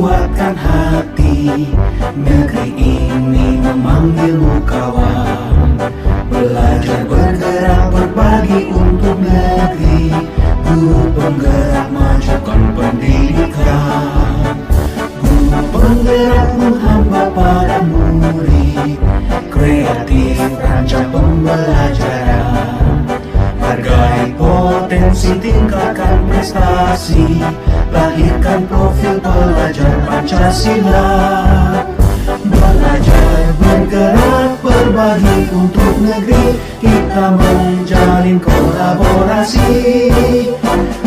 kuatkan hati. Negeri ini memanggilmu kawan. Belajar bergerak berbagi untuk negeri. Guru penggerak majukan pendidikan. Guru penggerak menghamba pada murid. Kreatif rancang pembelajaran. Hargai potensi, tingkatkan prestasi. Lahirkan profil pelajar Pancasila. Belajar bergerak berbagi untuk negeri. Kita menjalin kolaborasi.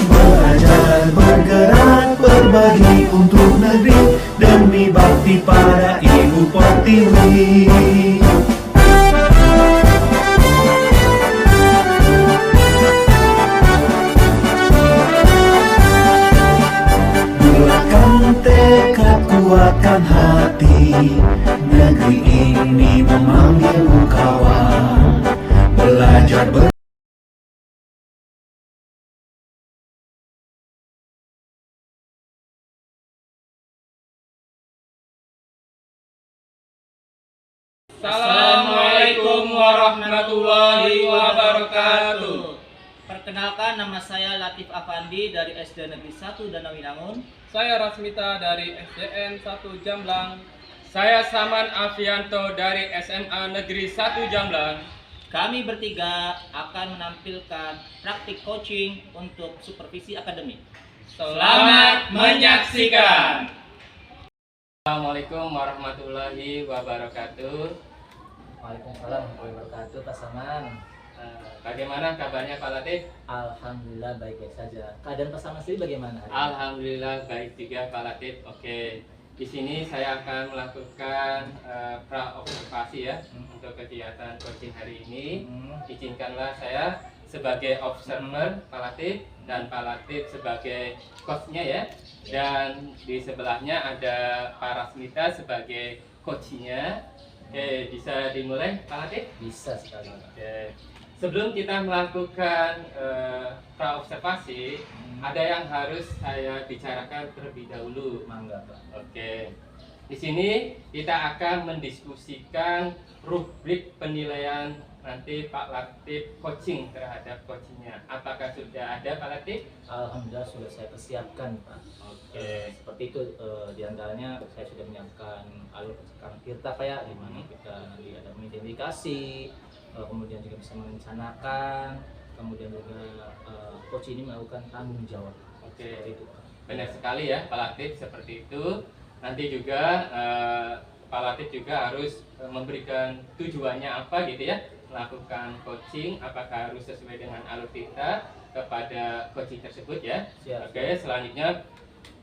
Belajar bergerak berbagi untuk negeri. Demi bakti pada Ibu Pertiwi. Tekad kuatkan hati. Negeri ini memanggilmu kawan. Belajar Assalamualaikum warahmatullahi wabarakatuh. Perkenalkan, nama saya Latif Afandi dari SD Negeri 1 Danawinangun. Saya Rasmita dari SDN 1 Jamblang. Saya Saman Afianto dari SMA Negeri 1 Jamblang. Kami bertiga akan menampilkan praktik coaching untuk supervisi akademik. Selamat menyaksikan. Assalamualaikum warahmatullahi wabarakatuh. Waalaikumsalam warahmatullahi wabarakatuh, Pak Saman. Bagaimana kabarnya Pak Latif? Alhamdulillah baik-baik saja. Keadaan Pak Saman sendiri bagaimana hari ini? Alhamdulillah baik juga Pak Latif. Oke, di sini saya akan melakukan pra-observasi ya untuk kegiatan coaching hari ini. Izinkanlah saya sebagai observer Pak Latif dan Pak Latif sebagai coachnya ya. Dan di sebelahnya ada Pak Rasmita sebagai coachnya. Oke, bisa dimulai Pak Latif? Bisa sekali. Oke. Sebelum kita melakukan pra-observasi, ada yang harus saya bicarakan terlebih dahulu. Mangga, Pak. Oke. Di sini kita akan mendiskusikan rubrik penilaian nanti Pak Latif coaching terhadap coachingnya. Apakah sudah ada Pak Latif? Alhamdulillah sudah saya persiapkan, Pak. Oke. Seperti itu, diantaranya saya sudah menyiapkan alur percakapan kita Pak ya, di mana kita nanti ada mengidentifikasi, kemudian juga bisa merencanakan, kemudian juga coach ini melakukan tanggung jawab. Oke. Seperti itu, Pak. Benar sekali ya Pak Latif, seperti itu. Nanti juga Pak Latif juga harus memberikan tujuannya apa gitu ya, melakukan coaching, apakah harus sesuai dengan alur kita kepada coaching tersebut ya. Siap. Oke, selanjutnya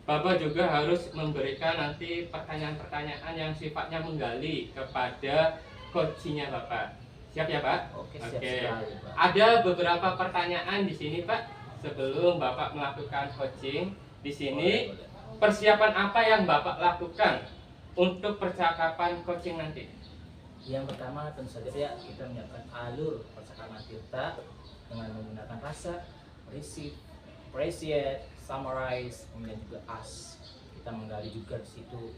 Bapak juga harus memberikan nanti pertanyaan-pertanyaan yang sifatnya menggali kepada coachingnya Bapak. Siap ya Pak? Oke, siap sekali, Pak. Ada beberapa pertanyaan di sini Pak sebelum Bapak melakukan coaching. Di sini Boleh. persiapan apa yang Bapak lakukan untuk percakapan coaching nanti? Yang pertama tentu saja ya, kita menyiapkan alur percakapan kita dengan menggunakan rasa, receive, appreciate, summarize, kemudian juga ask. Kita menggali juga di situ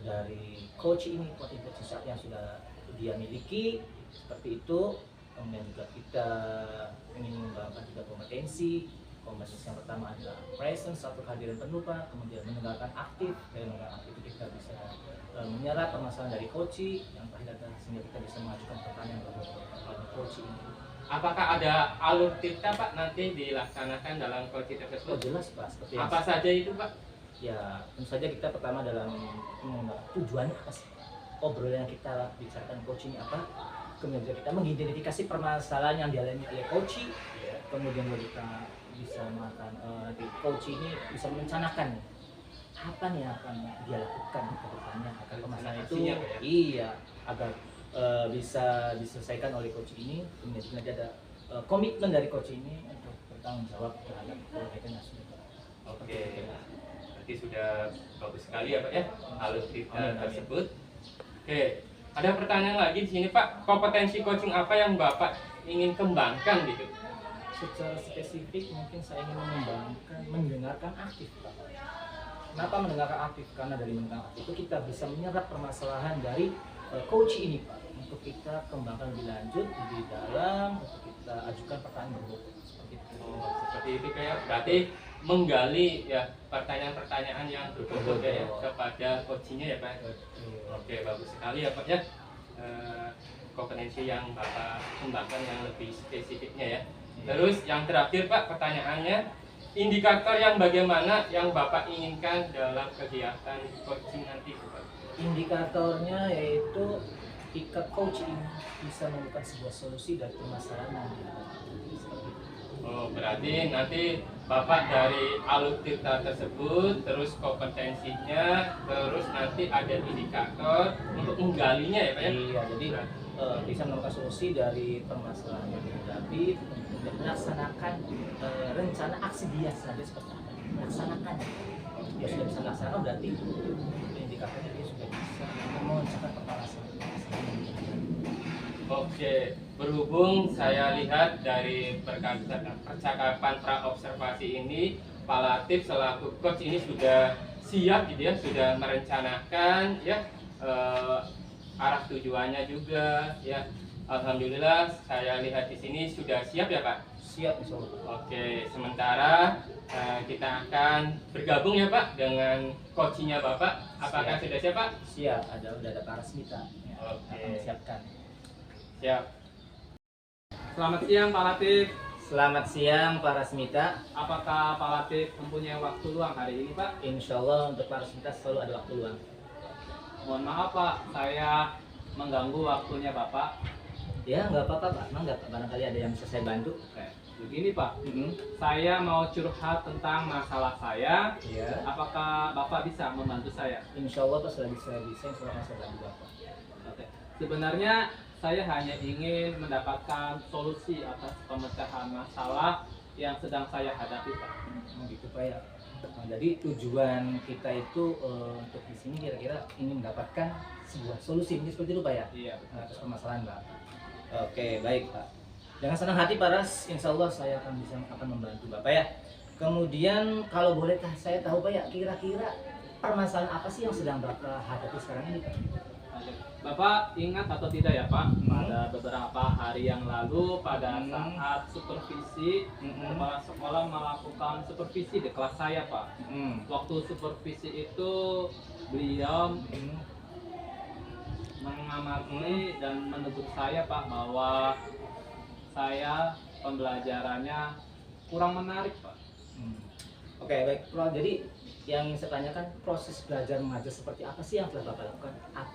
dari coach ini potensi yang sudah dia miliki seperti itu. Kemudian juga kita ingin mengembangkan juga kompetensi yang pertama adalah presence atau kehadiran penuh Pak, kemudian mendengarkan aktif. Dari mendengarkan aktif kita bisa menyerap permasalahan dari coach yang terakhir adalah sehingga kita bisa mengajukan pertanyaan kepada coach ini. Apakah ada alur kita Pak nanti dilaksanakan dalam coaching Oh tersebut? jelas Pak, seperti Apa saja itu Pak? ya tentu saja kita pertama dalam tujuannya apa sih, obrolan yang kita bicarakan coach ini apa, kemudian juga kita mengidentifikasi permasalahan yang dialami oleh coach, kemudian juga kita bisa melakukan nanti coach ini bisa merencanakan apa nih yang akan dia lakukan ke depannya agar permasalahan itu ya? agar bisa diselesaikan oleh coach ini. Kemudian juga ada komitmen dari coach ini untuk bertanggung jawab terhadap perbaikan yang sudah. Oke, berarti sudah bagus sekali ya Pak ya alur kita tersebut. Oke, ada pertanyaan lagi di sini Pak. Kompetensi coaching apa yang Bapak ingin kembangkan gitu? Secara spesifik mungkin saya ingin mengembangkan mendengarkan aktif Pak. Kenapa mendengarkan aktif? Karena dari mendengarkan aktif itu kita bisa menyerap permasalahan dari coach ini Pak, untuk kita kembangkan lebih lanjut, lebih dalam, untuk kita ajukan pertanyaan berbobot seperti itu. Oh, seperti itu kayak berarti menggali ya pertanyaan-pertanyaan yang berbobot ya kepada coachingnya ya Pak. Oke, bagus sekali ya Pak ya. Kompetensi yang Bapak kembangkan yang lebih spesifiknya ya. Terus yang terakhir Pak, pertanyaannya, indikator yang bagaimana yang Bapak inginkan dalam kegiatan coaching nanti Pak? Indikatornya yaitu ketika coach ini bisa menemukan sebuah solusi dari permasalahan yang dihadapi. Seperti itu. Oh, berarti nanti Bapak dari alutsista tersebut, terus kompetensinya, terus nanti ada indikator untuk menggalinya ya Pak ya? Iya, jadi bisa menemukan solusi dari permasalahan yang dihadapi untuk melaksanakan rencana aksi dia saja seperti apa. Melaksanakan. Dia sudah bisa melaksanakan berarti indikatornya dia sudah bisa memecahkan permasalahan. Oke, berhubung saya lihat dari percakapan pra-observasi ini, Pak Latif selaku coach ini sudah siap gitu ya, sudah merencanakan ya arah tujuannya juga ya. Alhamdulillah saya lihat di sini sudah siap ya Pak. Siap insya Allah. Oke, sementara kita akan bergabung ya Pak dengan coachingnya Bapak. Apakah Siap. sudah siap Pak? Siap, udah ada Pak Rasmita. Ya, Oke. akan disiapkan. Siap. Selamat siang Pak Latif. Selamat siang Pak Rasmita. Apakah Pak Latif mempunyai waktu luang hari ini Pak? Insya Allah untuk Pak Rasmita selalu ada waktu luang. Mohon maaf Pak, saya mengganggu waktunya Bapak. Ya nggak apa-apa Pak, nggak Pak. Barangkali ada yang bisa saya bantu. Begini Pak, saya mau curhat tentang masalah saya. Iya. Apakah Bapak bisa membantu saya? Insya Allah Pak selagi saya bisa, insya Allah saya bantu Bapak. Oke. Sebenarnya saya hanya ingin mendapatkan solusi atas pemecahan masalah yang sedang saya hadapi Pak. Gitu Pak ya. Nah, jadi tujuan kita itu untuk di sini kira-kira ingin mendapatkan sebuah solusi ini seperti itu Pak ya. Iya. Atas permasalahan Pak. Oke baik Pak. Jangan senang hati Pak Ras, insya Allah saya akan membantu Bapak ya. Kemudian kalau bolehkah saya tahu Pak ya, kira-kira permasalahan apa sih yang sedang Bapak hadapi sekarang ini Pak? Bapak ingat atau tidak ya Pak, pada beberapa hari yang lalu pada saat supervisi, kepala sekolah melakukan supervisi di kelas saya Pak. Waktu supervisi itu beliau mengamati dan menegur saya Pak bahwa saya pembelajarannya kurang menarik Pak. Oke baik Prof. Jadi yang ingin saya tanyakan, proses belajar mengajar seperti apa sih yang telah Bapak lakukan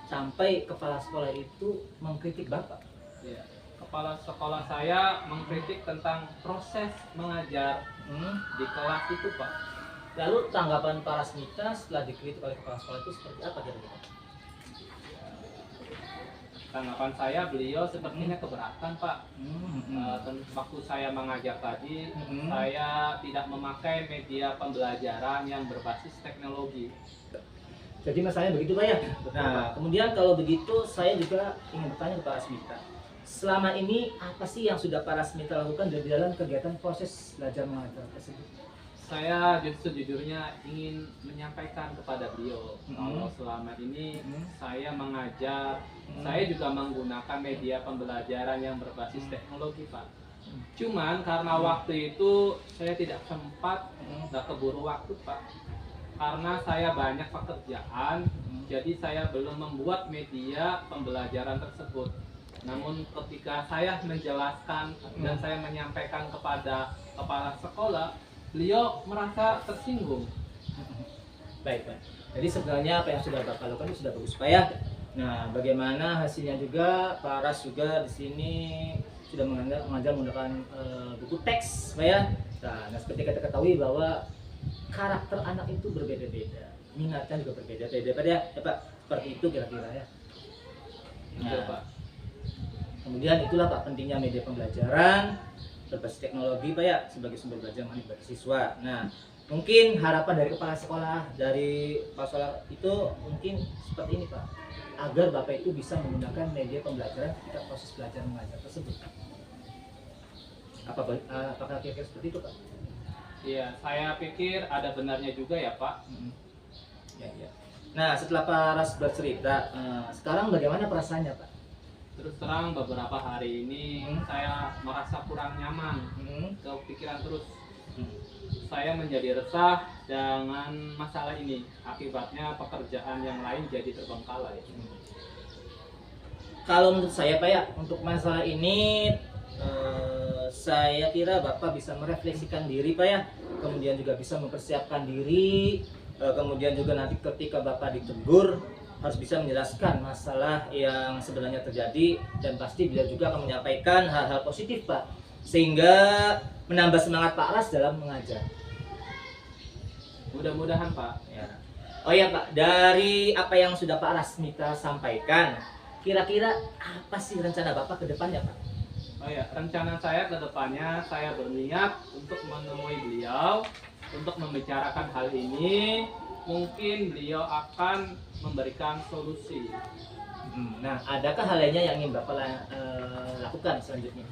sampai kepala sekolah itu mengkritik Bapak? Ya. Kepala sekolah saya mengkritik tentang proses mengajar di kelas itu Pak. Lalu tanggapan Pak Rasmita setelah dikritik oleh kepala sekolah itu seperti apa kira-kira? Tanggapan saya, beliau sepertinya keberatan Pak. Waktu saya mengajar tadi, saya tidak memakai media pembelajaran yang berbasis teknologi. Jadi masalahnya begitu Pak ya? Nah kemudian kalau begitu saya juga ingin bertanya ke Pak Rasmita. Selama ini apa sih yang sudah Pak Rasmita lakukan di dalam kegiatan proses belajar mengajar tersebut? Saya sejujurnya ingin menyampaikan kepada beliau kalau selama ini saya mengajar, saya juga menggunakan media pembelajaran yang berbasis teknologi Pak. Cuman karena waktu itu saya tidak sempat, nggak keburu waktu Pak. Karena saya banyak pekerjaan, jadi saya belum membuat media pembelajaran tersebut. Namun ketika saya menjelaskan dan saya menyampaikan kepada kepala sekolah, beliau merasa tersinggung. Baik Pak. Jadi sebenarnya apa yang sudah Bapak lakukan itu sudah bagus Pak ya. Nah, bagaimana hasilnya juga Pak Ras juga di sini sudah mengajar menggunakan buku teks Pak ya. Nah, seperti kita ketahui bahwa karakter anak itu berbeda-beda, minatnya juga berbeda-beda Pak ya. Ya Pak, seperti itu kira-kira ya. Betul, Pak. Kemudian itulah Pak pentingnya media pembelajaran berbasis teknologi Pak ya sebagai sumber belajar bagi siswa. Nah, mungkin harapan dari kepala sekolah itu mungkin seperti ini Pak, agar Bapak itu bisa menggunakan media pembelajaran ketika proses belajar mengajar tersebut. Apakah kira-kira seperti itu Pak? Iya, saya pikir ada benarnya juga ya Pak. Nah, setelah Pak Ras bercerita, sekarang bagaimana perasaannya, Pak? Terus terang beberapa hari ini saya merasa kurang nyaman, kepikiran terus. Saya menjadi resah dengan masalah ini. Akibatnya pekerjaan yang lain jadi terbengkalai. Kalau menurut saya, Pak ya, untuk masalah ini saya kira Bapak bisa merefleksikan diri, Pak ya. Kemudian juga bisa mempersiapkan diri. Kemudian juga nanti ketika Bapak ditegur harus bisa menjelaskan masalah yang sebenarnya terjadi, dan pasti beliau juga akan menyampaikan hal-hal positif, Pak, sehingga menambah semangat Pak Ras dalam mengajar. Mudah-mudahan Pak. Ya. Oh ya Pak, dari apa yang sudah Pak Rasmita sampaikan, kira-kira apa sih rencana Bapak ke depannya, Pak? Oh ya, rencana saya ke depannya saya berniat untuk menemui beliau untuk membicarakan hal ini. Mungkin beliau akan memberikan solusi. Nah, adakah hal lainnya yang ingin Bapak lakukan selanjutnya?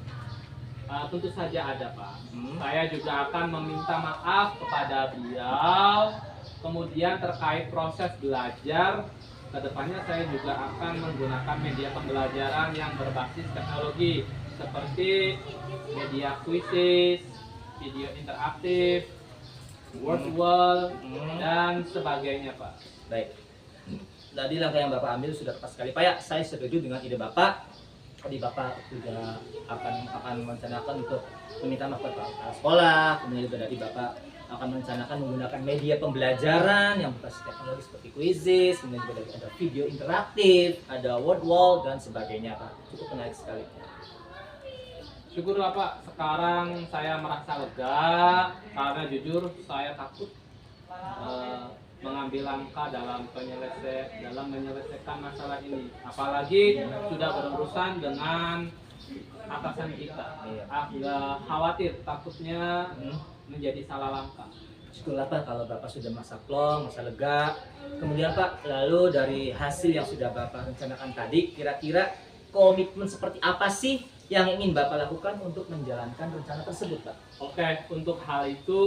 Tentu saja ada Pak. Saya juga akan meminta maaf kepada beliau. Kemudian terkait proses belajar, kedepannya saya juga akan menggunakan media pembelajaran yang berbasis teknologi seperti media kuisis, video interaktif, word wall, dan sebagainya Pak. Baik. Tadi langkah yang Bapak ambil sudah tepat sekali, Pak ya. Saya setuju dengan ide Bapak. Tadi Bapak juga akan merencanakan untuk meminta maaf kepada sekolah, kemudian juga tadi Bapak akan merencanakan menggunakan media pembelajaran yang berbasis teknologi seperti quizzes, kemudian juga ada video interaktif, ada word wall dan sebagainya, Pak. Cukup menarik sekali. Syukurlah Pak, sekarang saya merasa lega karena jujur saya takut mengambil langkah dalam menyelesaikan masalah ini. Apalagi sudah berurusan dengan atasan kita. Agak khawatir, takutnya menjadi salah langkah. Syukurlah Pak kalau Bapak sudah merasa plong, merasa lega. Kemudian Pak, lalu dari hasil yang sudah Bapak rencanakan tadi, kira-kira komitmen seperti apa sih yang ingin Bapak lakukan untuk menjalankan rencana tersebut, Pak? Oke, untuk hal itu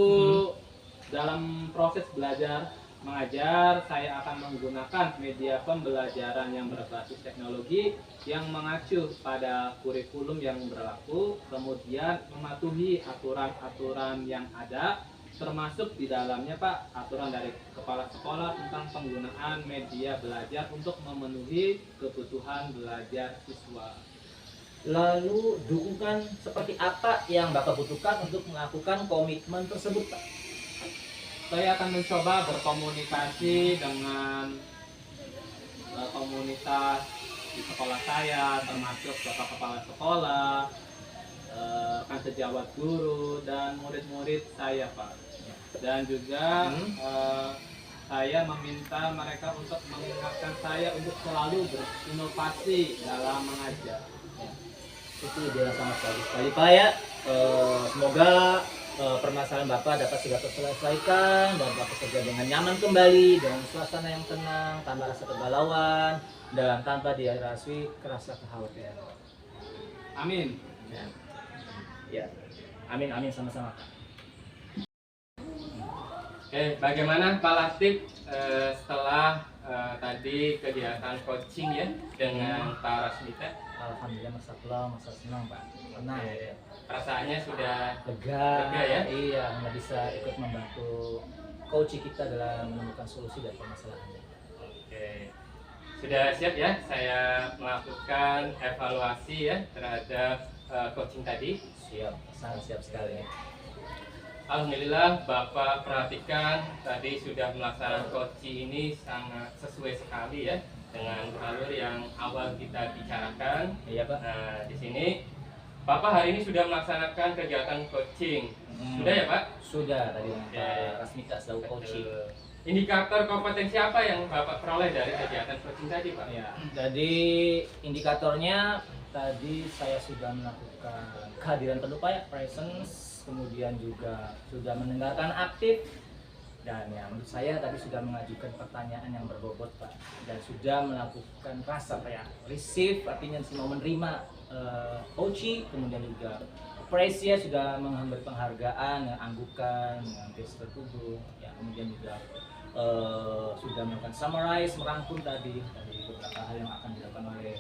dalam proses belajar mengajar, saya akan menggunakan media pembelajaran yang berbasis teknologi yang mengacu pada kurikulum yang berlaku, kemudian mematuhi aturan-aturan yang ada, termasuk di dalamnya Pak, aturan dari kepala sekolah tentang penggunaan media belajar untuk memenuhi kebutuhan belajar siswa. Lalu dukungan seperti apa yang Bapak butuhkan untuk melakukan komitmen tersebut, Pak? Saya akan mencoba berkomunikasi dengan komunitas di sekolah saya, termasuk bapak kepala sekolah, rekan sejawat guru, dan murid-murid saya, Pak. Dan juga saya meminta mereka untuk mengingatkan saya untuk selalu berinovasi dalam mengajar. Itu ide yang sangat bagus sekali, Pak ya. Semoga permasalahan Bapak dapat segera terselesaikan dan Bapak bekerja dengan nyaman kembali, dengan suasana yang tenang, tanpa rasa kegalauan dan tanpa dirasui rasa kekhawatiran. Amin. Ya, amin sama-sama, Pak. Oke, bagaimana Pak Latif setelah tadi kegiatan coaching ya dengan Pak Rasmita? Alhamdulillah masa plong, masa senang, Pak. Tenang. Perasaannya sudah Lega ya? Iya, nggak bisa ikut membantu coach kita dalam menemukan solusi dari permasalahannya. Oke, sudah siap ya saya melakukan evaluasi ya terhadap coaching tadi. Siap, sangat siap sekali. Alhamdulillah Bapak perhatikan tadi sudah melaksanakan coaching ini sangat sesuai sekali ya dengan alur yang awal kita bicarakan. Iya Pak. Nah di sini Bapak hari ini sudah melaksanakan kegiatan coaching. Sudah ya Pak? Sudah tadi Pak Rasmita selalu coaching. Indikator kompetensi apa yang Bapak peroleh dari kegiatan coaching tadi Pak? Ya, jadi indikatornya tadi saya sudah melakukan kehadiran penuh Pak ya, presence, kemudian juga sudah mendengarkan aktif, dan ya menurut saya tadi sudah mengajukan pertanyaan yang berbobot Pak, dan sudah melakukan rasa Pak ya, receive artinya mau menerima coaching, kemudian juga appreciate sudah memberi penghargaan, anggukan, dengan gestur tubuh, ya kemudian juga sudah melakukan summarize, merangkum tadi dari beberapa hal yang akan dilakukan oleh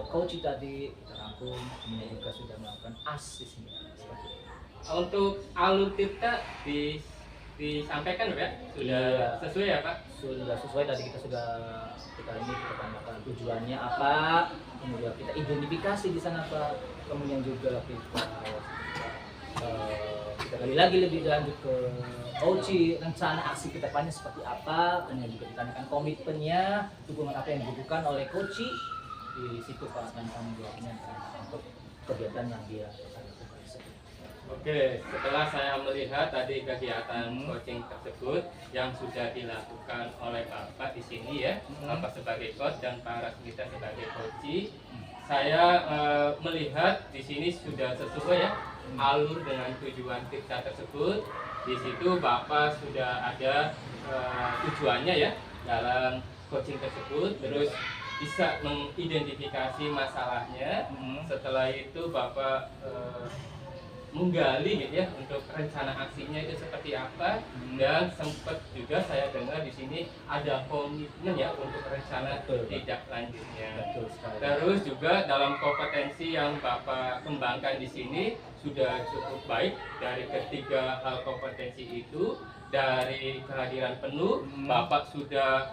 coach tadi, kita rangkum. Kemudian juga sudah melakukan AS di sini. Seperti itu. Untuk alur Tirta disampaikan ya? Sudah Iya. sesuai ya Pak? Sudah sesuai tadi kita ini kita tanyakan tujuannya apa, kemudian kita identifikasi di sana Pak, kemudian juga kita gali lagi lebih lanjut ke coach, rencana aksi ke depannya seperti apa, kemudian juga ditanyakan komitmennya, dukungan apa yang dibutuhkan oleh coach di situ Pak, dan tanggung jawabnya untuk kegiatan yang dia lakukan. Oke, setelah saya melihat tadi kegiatan coaching tersebut yang sudah dilakukan oleh Bapak di sini ya, Bapak sebagai coach dan para kita sebagai coach, saya melihat di sini sudah sesuai ya alur dengan tujuan Tirta tersebut. Di situ Bapak sudah ada tujuannya ya dalam coaching tersebut, terus bisa mengidentifikasi masalahnya. Setelah itu Bapak menggali gitu ya untuk rencana aksinya itu seperti apa, dan sempat juga saya dengar di sini ada komitmen ya untuk rencana tindak lanjutnya. Terus juga dalam kompetensi yang Bapak kembangkan di sini sudah cukup baik. Dari ketiga hal kompetensi itu, dari kehadiran penuh, Bapak sudah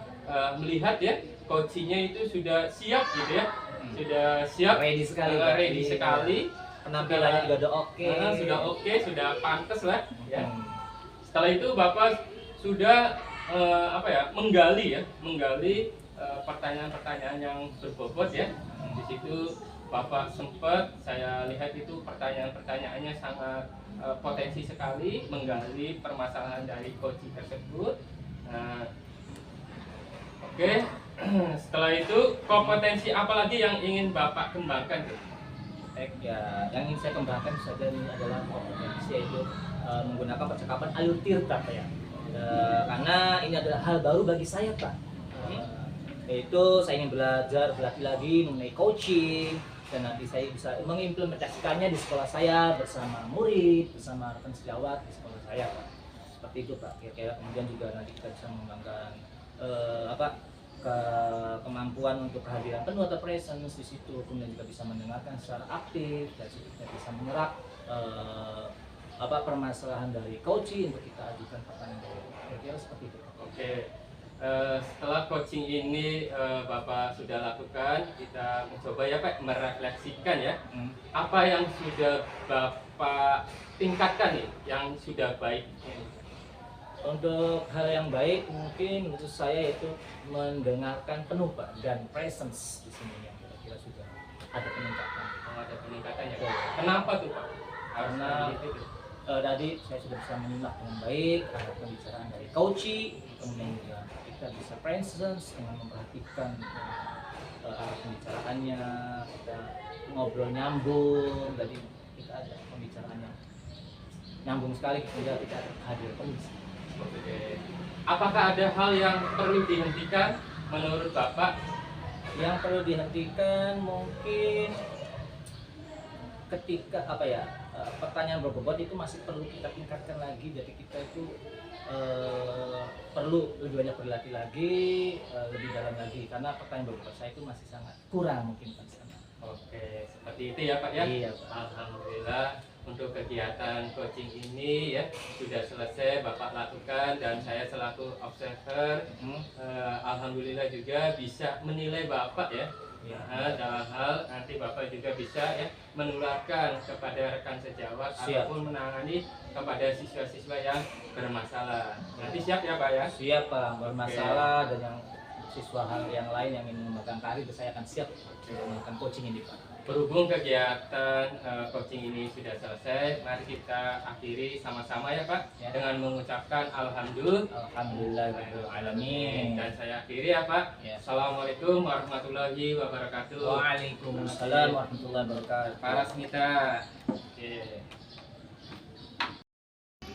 melihat ya coachingnya itu sudah siap gitu ya, sudah siap, Ready sekali, ready Pak. sekali. Penampilannya juga udah oke. Sudah oke, sudah pantas lah ya. Setelah itu Bapak sudah menggali pertanyaan-pertanyaan yang berbobot ya. Di situ Bapak sempat saya lihat itu pertanyaan-pertanyaannya sangat potensi sekali, menggali permasalahan dari coach tersebut. Oke. Setelah itu kompetensi apa lagi yang ingin Bapak kembangkan? Ya, yang ingin saya kembangkan saja ini adalah kompetensi, yaitu menggunakan percakapan alur Tirta Pak ya. Karena ini adalah hal baru bagi saya Pak. Yaitu saya ingin berlatih lagi mengenai coaching, dan nanti saya bisa mengimplementasikannya di sekolah saya bersama murid, bersama rekan sejawat di sekolah saya Pak. Seperti itu Pak. Kira-kira kemudian juga nanti kita bisa mengembangkan kemampuan untuk kehadiran penuh atau presence di situ, kemudian juga bisa mendengarkan secara aktif, dan juga bisa menyerap permasalahan dari coach untuk kita ajukan pertanyaan. Kira-kira seperti itu. Oke. Setelah coaching ini Bapak sudah lakukan, kita mencoba ya Pak merefleksikan ya apa yang sudah Bapak tingkatkan nih, yang sudah baik. Untuk hal yang baik mungkin menurut saya itu mendengarkan penuh Pak, dan presence di sini yang kira-kira sudah ada peningkatan. Ada peningkatannya. Kenapa tuh Pak? Karena tadi saya sudah bisa menyimak dengan baik arah pembicaraan dari coach, kemudian juga kita bisa presence dengan memperhatikan arah pembicaraannya, kita ngobrol nyambung, jadi kita ada pembicaraannya nyambung sekali, kemudian kita hadir penuh. Apakah ada hal yang perlu dihentikan menurut Bapak? Yang perlu dihentikan mungkin ketika pertanyaan berbobot itu masih perlu kita tingkatkan lagi, jadi kita itu perlu lebih banyak berlatih lagi, lebih dalam lagi, karena pertanyaan berbobot saya itu masih sangat kurang mungkin Pak. Oke, seperti itu ya Pak ya. Iya, Pak. Alhamdulillah untuk kegiatan coaching ini ya sudah selesai Bapak lakukan, dan saya selaku observer alhamdulillah juga bisa menilai Bapak ya. Dalam hal nanti Bapak juga bisa ya menularkan kepada rekan sejawat ataupun menangani kepada siswa-siswa yang bermasalah. Nanti siap ya Pak ya? Siap Pak, bermasalah dan yang siswa hal yang lain yang ingin mengembangkan karir, saya akan siap melakukan coaching ini Pak. Berhubung kegiatan coaching ini sudah selesai, mari kita akhiri sama-sama ya Pak Ya. dengan mengucapkan Alhamdulillahirrahmanirrahim. Dan saya akhiri ya Pak. Ya. Assalamualaikum warahmatullahi wabarakatuh. Waalaikumsalam warahmatullahi wabarakatuh. Para Smita. Oke.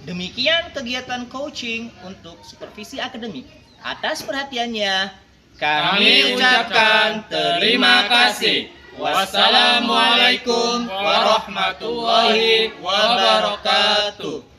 Demikian kegiatan coaching untuk supervisi akademik. Atas perhatiannya, kami ucapkan terima kasih. Wassalamualaikum warahmatullahi wabarakatuh.